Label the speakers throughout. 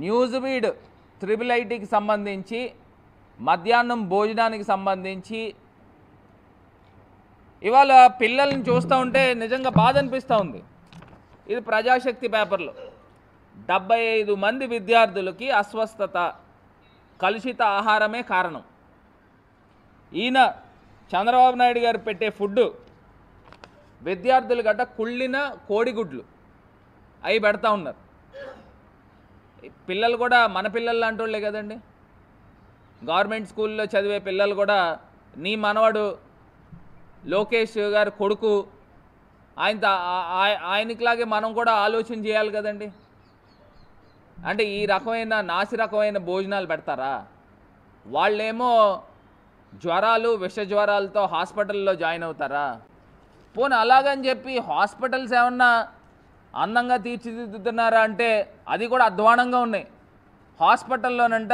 Speaker 1: Nuzvid triple ఐటీకి సంబంధించి మధ్యాహ్నం భోజనానికి సంబంధించి ఇవాళ పిల్లల్ని చూస్తూ ఉంటే నిజంగా బాధ అనిపిస్తూ ఉంది. ఇది ప్రజాశక్తి పేపర్లో 75 మంది విద్యార్థులకి అస్వస్థత, కలుషిత ఆహారమే కారణం. ఈయన చంద్రబాబు నాయుడు గారు పెట్టే ఫుడ్ విద్యార్థులు గట్ట కుళ్ళిన కోడిగుడ్లు అవి పెడతా ఉన్నారు. పిల్లలు కూడా మన పిల్లలు లాంటి వాళ్ళే కదండి. గవర్నమెంట్ స్కూల్లో చదివే పిల్లలు కూడా నీ మనవడు లోకేష్ గారు కొడుకు, ఆయనకిలాగే మనం కూడా ఆలోచన చేయాలి కదండి. అంటే ఈ రకమైన నాసి రకమైన భోజనాలు పెడతారా? వాళ్ళేమో జ్వరాలు, విష జ్వరాలతో హాస్పిటల్లో జాయిన్ అవుతారా? పోనీ అలాగని చెప్పి హాస్పిటల్స్ ఏమన్నా అందంగా తీర్చిదిద్దుతున్నారా అంటే అది కూడా అధ్వానంగా ఉన్నాయి. హాస్పిటల్లోనంట,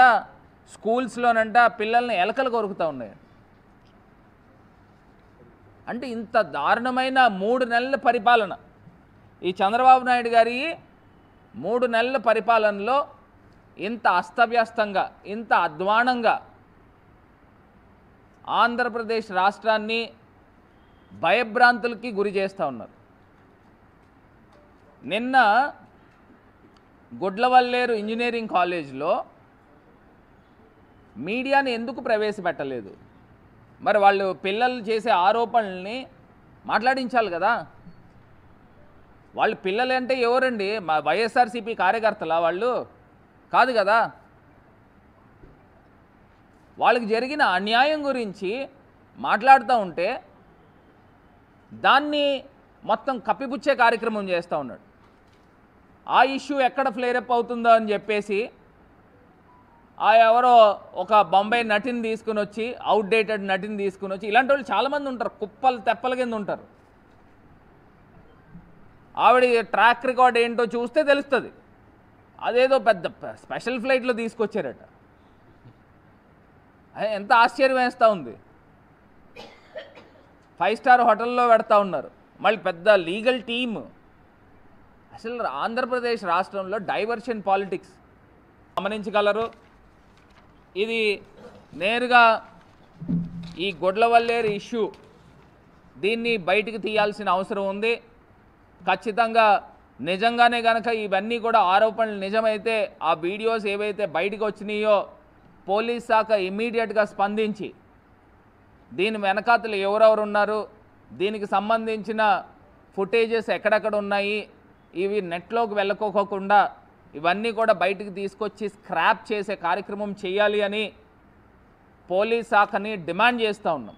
Speaker 1: స్కూల్స్లోనంట పిల్లల్ని ఎలకలు కొరుకుతూ ఉన్నాయి. అంటే ఇంత దారుణమైన 3 నెలల పరిపాలన ఈ చంద్రబాబు నాయుడు గారి 3 నెలల పరిపాలనలో ఇంత అస్తవ్యస్తంగా, ఇంత అధ్వానంగా ఆంధ్రప్రదేశ్ రాష్ట్రాన్ని భయభ్రాంతులకి గురి చేస్తూ ఉన్నారు. నిన్న గుడ్లవల్లేరు ఇంజనీరింగ్ కాలేజ్లో మీడియాని ఎందుకు ప్రవేశపెట్టలేదు? మరి వాళ్ళు పిల్లలు చేసే ఆరోపణల్ని మాట్లాడించాలి కదా. వాళ్ళు పిల్లలు అంటే ఎవరండి? మా వైఎస్ఆర్సీపీ కార్యకర్తలా వాళ్ళు? కాదు కదా. వాళ్ళకి జరిగిన అన్యాయం గురించి మాట్లాడుతూ ఉంటే దాన్ని మొత్తం కప్పిపుచ్చే కార్యక్రమం చేస్తూ ఉన్నాడు. ఆ ఇష్యూ ఎక్కడ ఫ్లేరప్ అవుతుందో అని చెప్పేసి ఎవరో ఒక బొంబాయి నటిని తీసుకుని వచ్చి, అవుట్డేటెడ్ నటిని తీసుకుని వచ్చి, ఇలాంటి వాళ్ళు చాలామంది ఉంటారు, కుప్పలు తెప్పల కింద ఉంటారు. ఆవిడ ట్రాక్ రికార్డ్ ఏంటో చూస్తే తెలుస్తుంది. అదేదో పెద్ద స్పెషల్ ఫ్లైట్లో తీసుకొచ్చారట. ఎంత ఆశ్చర్యం వేస్తూ ఉంది. 5 స్టార్ హోటల్లో పెడతా ఉన్నారు. మళ్ళీ పెద్ద లీగల్ టీమ్. అసలు ఆంధ్రప్రదేశ్ రాష్ట్రంలో డైవర్షన్ పాలిటిక్స్ గమనించగలరు. ఇది నేరుగా ఈ గుడ్లవల్లేరు ఇష్యూ, దీన్ని బయటికి తీయాల్సిన అవసరం ఉంది. ఖచ్చితంగా నిజంగానే కనుక ఇవన్నీ కూడా ఆరోపణలు నిజమైతే, ఆ వీడియోస్ ఏవైతే బయటకు వచ్చినాయో పోలీస్ శాఖ ఇమ్మీడియట్గా స్పందించి దీని వెనకాతలు ఎవరెవరు ఉన్నారు, దీనికి సంబంధించిన ఫుటేజెస్ ఎక్కడెక్కడ ఉన్నాయి, ఇవి నెట్లోకి వెళ్ళకోకుండా ఇవన్నీ కూడా బయటికి తీసుకొచ్చి స్క్రాప్ చేసే కార్యక్రమం చేయాలి అని పోలీస్ శాఖని డిమాండ్ చేస్తూ ఉన్నాం.